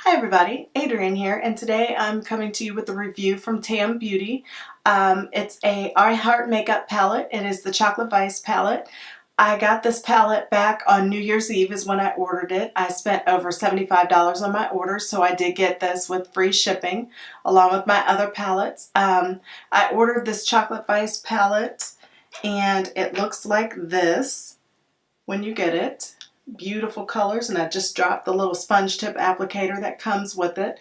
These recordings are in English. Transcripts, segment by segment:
Hi everybody, Adrienne here, and today I'm coming to you with a review from Tambeauty. It's a I Heart Makeup palette. It is the Chocolate Vice palette. I got this palette back on New Year's Eve is when I ordered it. I spent over $75 on my order, so I did get this with free shipping along with my other palettes. I ordered this Chocolate Vice palette and it looks like this when you get it. Beautiful colors, and I just dropped the little sponge tip applicator that comes with it.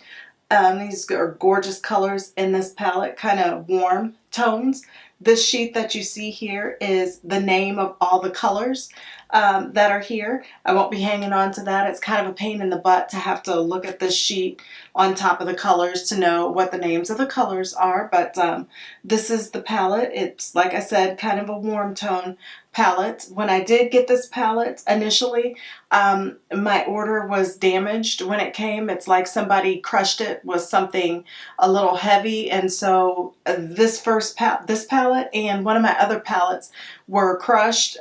These are gorgeous colors in this palette, kind of warm tones. This sheet that you see here is the name of all the colors that are here. I won't be hanging on to that. It's kind of a pain in the butt to have to look at this sheet on top of the colors to know what the names of the colors are, but this is the palette. It's, like I said, kind of a warm tone palette. When I did get this palette initially, my order was damaged when it came. It's like somebody crushed it with something a little heavy, and so this palette and one of my other palettes were crushed.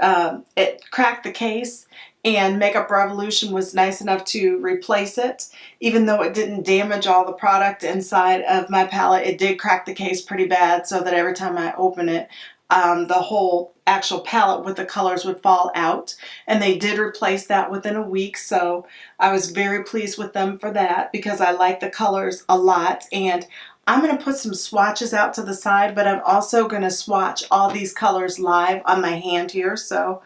It cracked the case, and Makeup Revolution was nice enough to replace it. Even though it didn't damage all the product inside of my palette, it did crack the case pretty bad, so that every time I open it, the whole actual palette with the colors would fall out, and they did replace that within a week, so I was very pleased with them for that because I like the colors a lot. And I'm going to put some swatches out to the side, but I'm also going to swatch all these colors live on my hand here, so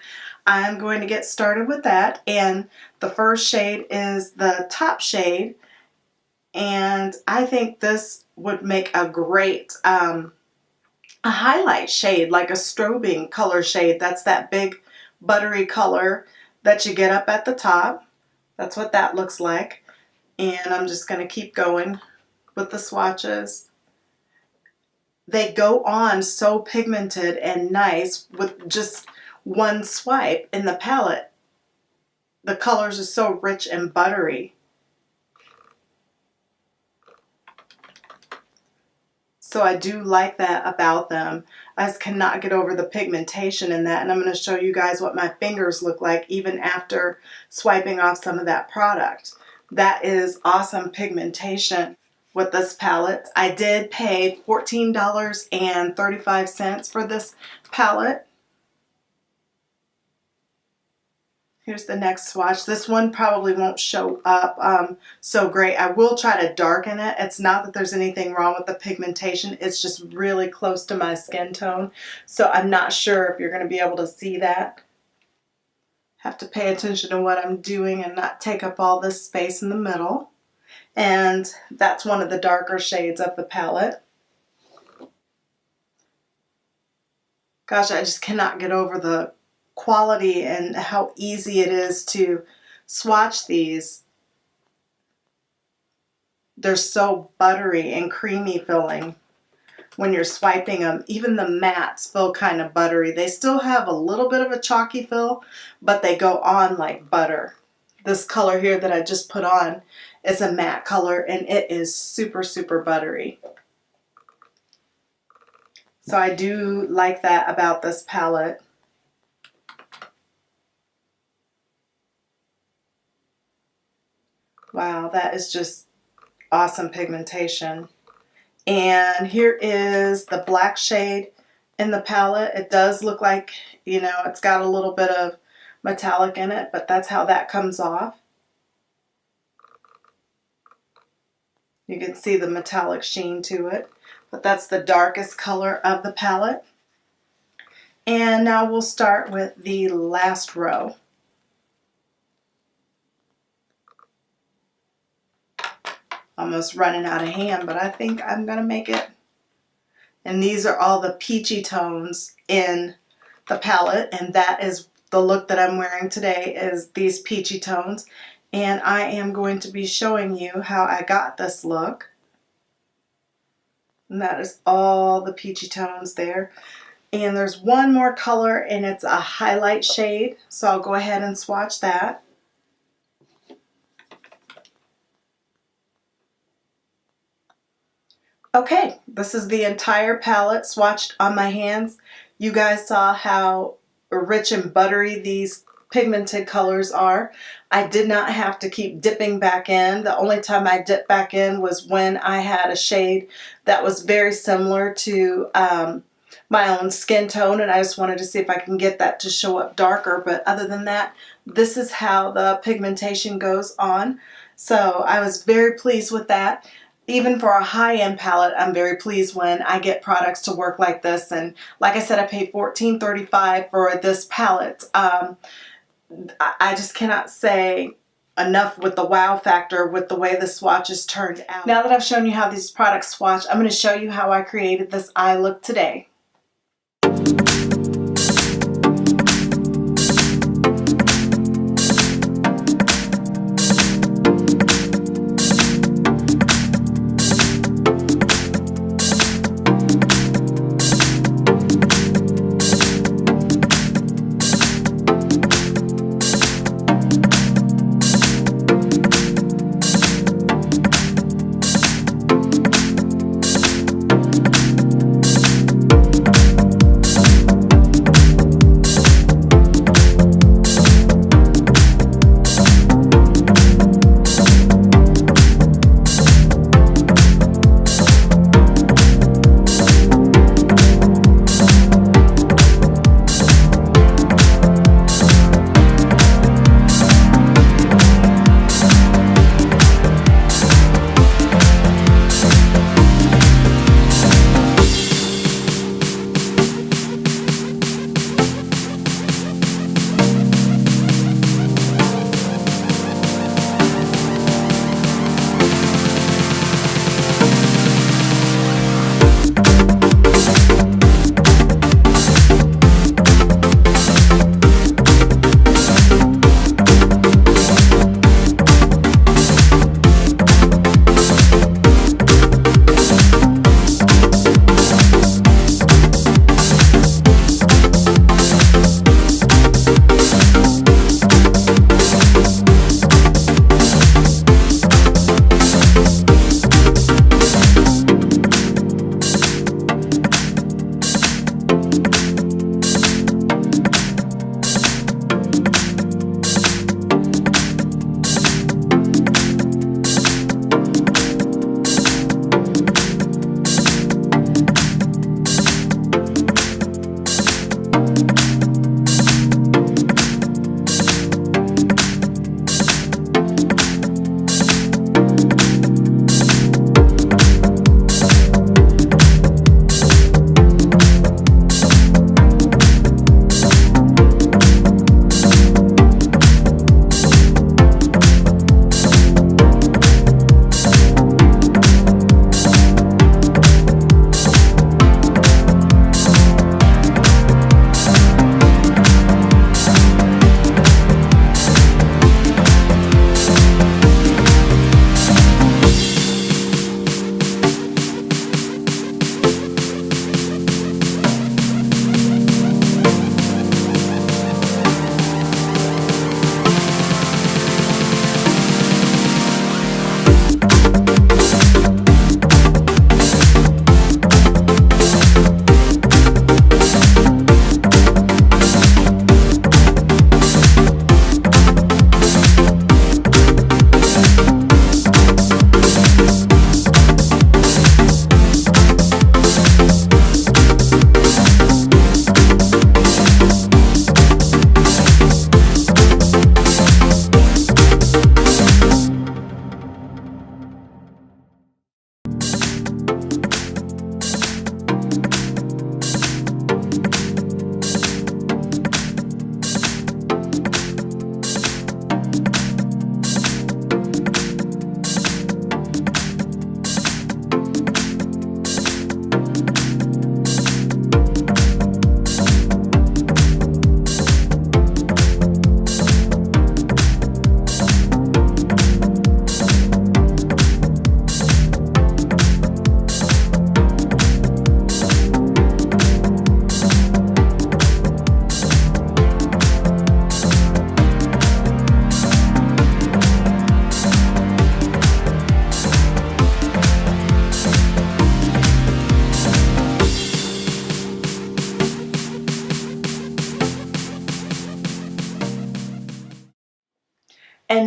I'm going to get started with that. And the first shade is the top shade, and I think this would make a great a highlight shade, like a strobing color shade. That's that big buttery color that you get up at the top. That's what that looks like. And I'm just going to keep going with the swatches. They go on so pigmented and nice with just one swipe in the palette. The colors are so rich and buttery. So I do like that about them. I just cannot get over the pigmentation in that, and I'm going to show you guys what my fingers look like even after swiping off some of that product. That is awesome pigmentation with this palette. I did pay $14.35 for this palette. Here's the next swatch. This one probably won't show up so great. I will try to darken it. It's not that there's anything wrong with the pigmentation. It's just really close to my skin tone. So I'm not sure if you're going to be able to see that. Have to pay attention to what I'm doing and not take up all this space in the middle. And that's one of the darker shades of the palette. Gosh, I just cannot get over the quality and how easy it is to swatch these. They're so buttery and creamy feeling when you're swiping them. Even the mattes feel kind of buttery. They still have a little bit of a chalky feel, but they go on like butter. This color here that I just put on is a matte color, and it is super, super buttery. So I do like that about this palette. Wow, that is just awesome pigmentation. And here is the black shade in the palette. It does look like, you know, it's got a little bit of metallic in it, but that's how that comes off. You can see the metallic sheen to it, but that's the darkest color of the palette. And now we'll start with the last row. Almost running out of hand, but I think I'm gonna make it. And these are all the peachy tones in the palette, and that is the look that I'm wearing today, is these peachy tones. And I am going to be showing you how I got this look. And that is all the peachy tones there. And there's one more color, and it's a highlight shade, so I'll go ahead and swatch that. Okay, this is the entire palette swatched on my hands. You guys saw how rich and buttery these pigmented colors are. I did not have to keep dipping back in. The only time I dipped back in was when I had a shade that was very similar to my own skin tone, and I just wanted to see if I can get that to show up darker. But other than that, this is how the pigmentation goes on. So I was very pleased with that. Even for a high-end palette, I'm very pleased when I get products to work like this. And like I said, I paid $14.35 for this palette. I just cannot say enough with the wow factor with the way the swatches turned out. Now that I've shown you how these products swatch, I'm going to show you how I created this eye look today.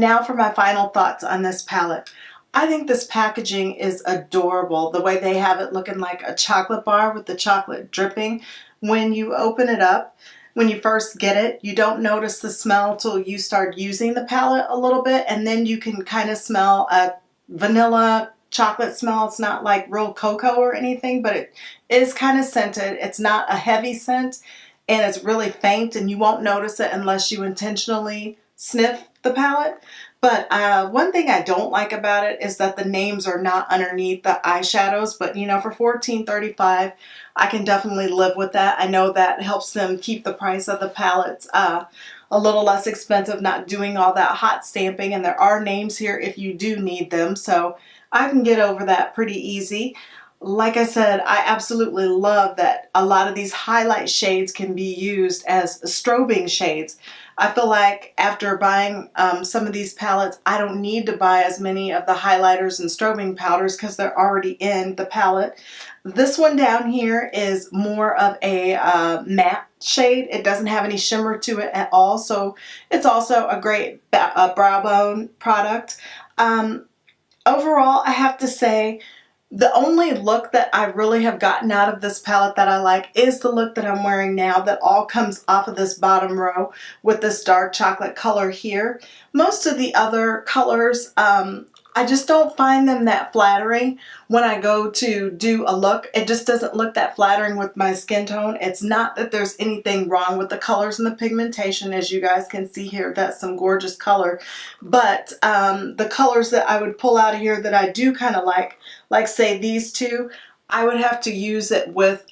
now for my final thoughts on this palette. I think this packaging is adorable. The way they have it looking like a chocolate bar with the chocolate dripping. When you open it up, when you first get it, you don't notice the smell till you start using the palette a little bit, and then you can kind of smell a vanilla chocolate smell. It's not like real cocoa or anything, but it is kind of scented. It's not a heavy scent, and it's really faint, and you won't notice it unless you intentionally sniff the palette. But one thing I don't like about it is that the names are not underneath the eyeshadows, but you know, for $14.35, I can definitely live with that. I know that helps them keep the price of the palettes a little less expensive, not doing all that hot stamping, and there are names here if you do need them, so I can get over that pretty easy. Like I said, I absolutely love that a lot of these highlight shades can be used as strobing shades. I feel like after buying some of these palettes, I don't need to buy as many of the highlighters and strobing powders because they're already in the palette. This one down here is more of a matte shade. It doesn't have any shimmer to it at all, so it's also a great brow bone product. Overall, I have to say, the only look that I really have gotten out of this palette that I like is the look that I'm wearing now, that all comes off of this bottom row with this dark chocolate color here. Most of the other colors, I just don't find them that flattering when I go to do a look. It just doesn't look that flattering with my skin tone. It's not that there's anything wrong with the colors and the pigmentation. As you guys can see here, that's some gorgeous color. But the colors that I would pull out of here that I do kind of like say these two, I would have to use it with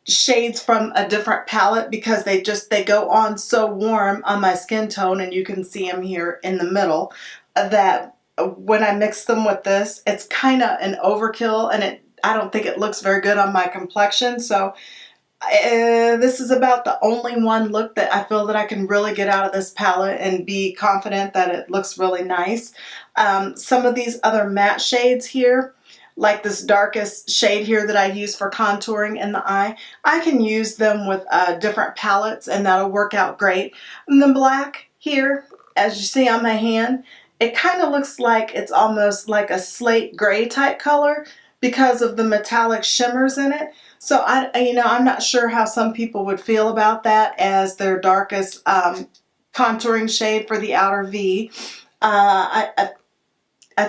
shades from a different palette because they go on so warm on my skin tone, and you can see them here in the middle, that when I mix them with this, it's kind of an overkill, and I don't think it looks very good on my complexion. So this is about the only one look that I feel that I can really get out of this palette and be confident that it looks really nice. Some of these other matte shades here, like this darkest shade here that I use for contouring in the eye, I can use them with different palettes and that'll work out great. And the black here, as you see on my hand, it kind of looks like it's almost like a slate gray type color because of the metallic shimmers in it. So I'm not sure how some people would feel about that as their darkest contouring shade for the outer V. I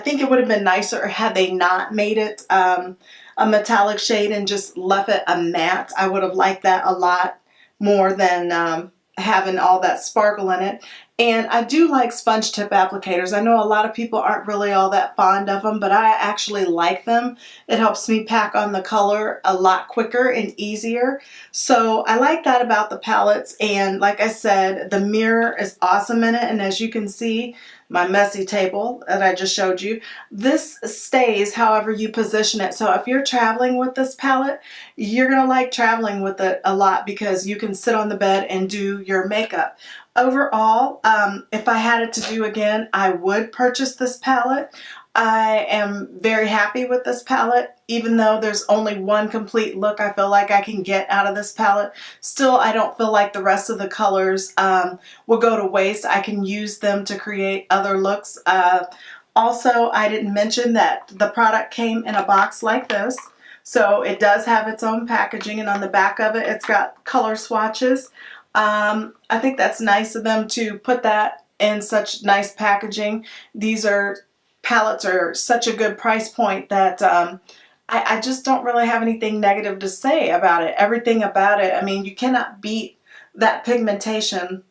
think it would have been nicer had they not made it a metallic shade and just left it a matte. I would have liked that a lot more than having all that sparkle in it. And I do like sponge tip applicators. I know a lot of people aren't really all that fond of them, but I actually like them. It helps me pack on the color a lot quicker and easier. So I like that about the palettes. And like I said, the mirror is awesome in it. And as you can see, my messy table that I just showed you, this stays however you position it. So if you're traveling with this palette, you're gonna like traveling with it a lot because you can sit on the bed and do your makeup. Overall, if I had it to do again, I would purchase this palette. I am very happy with this palette. Even though there's only one complete look I feel like I can get out of this palette, still I don't feel like the rest of the colors will go to waste. I can use them to create other looks. Also, I didn't mention that the product came in a box like this. So it does have its own packaging, and on the back of it, it's got color swatches. I think that's nice of them to put that in such nice packaging. These palettes are such a good price point that I just don't really have anything negative to say about it. Everything about it, I mean, you cannot beat that pigmentation.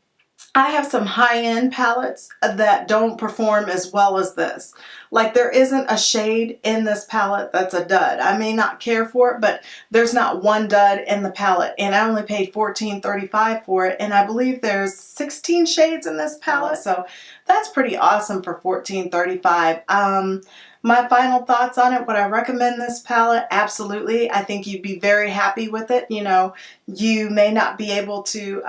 I have some high-end palettes that don't perform as well as this. Like, there isn't a shade in this palette that's a dud. I may not care for it, but there's not one dud in the palette. And I only paid $14.35 for it, and I believe there's 16 shades in this palette. So that's pretty awesome for $14.35. My final thoughts on it, would I recommend this palette? Absolutely. I think you'd be very happy with it. You know, you may not be able to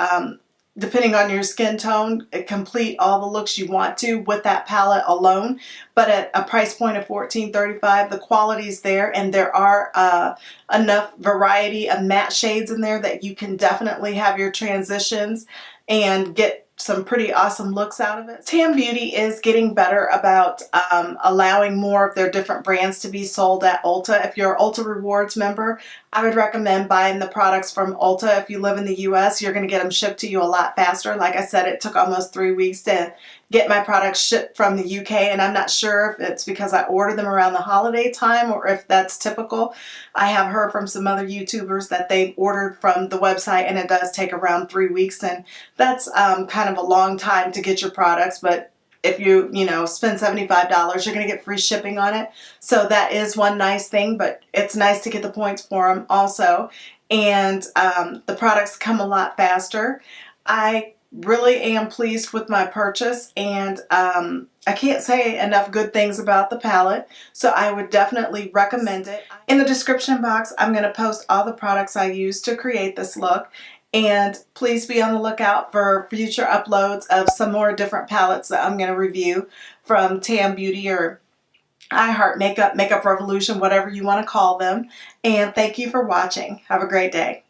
depending on your skin tone, complete all the looks you want to with that palette alone. But at a price point of $14.35, the quality's there, and there are enough variety of matte shades in there that you can definitely have your transitions and get some pretty awesome looks out of it. Tambeauty is getting better about allowing more of their different brands to be sold at Ulta. If you're an Ulta Rewards member, I would recommend buying the products from Ulta. If you live in the US, you're going to get them shipped to you a lot faster. Like I said, it took almost 3 weeks to get my products shipped from the UK, and I'm not sure if it's because I ordered them around the holiday time or if that's typical. I have heard from some other YouTubers that they've ordered from the website and it does take around 3 weeks, and that's kind of a long time to get your products, but if you spend $75, you're going to get free shipping on it. So that is one nice thing, but it's nice to get the points for them also. And the products come a lot faster. I really am pleased with my purchase, and I can't say enough good things about the palette, so I would definitely recommend it. In the description box, I'm going to post all the products I used to create this look, and please be on the lookout for future uploads of some more different palettes that I'm going to review from Tambeauty or iHeart Makeup, Makeup Revolution, whatever you want to call them. And thank you for watching. Have a great day.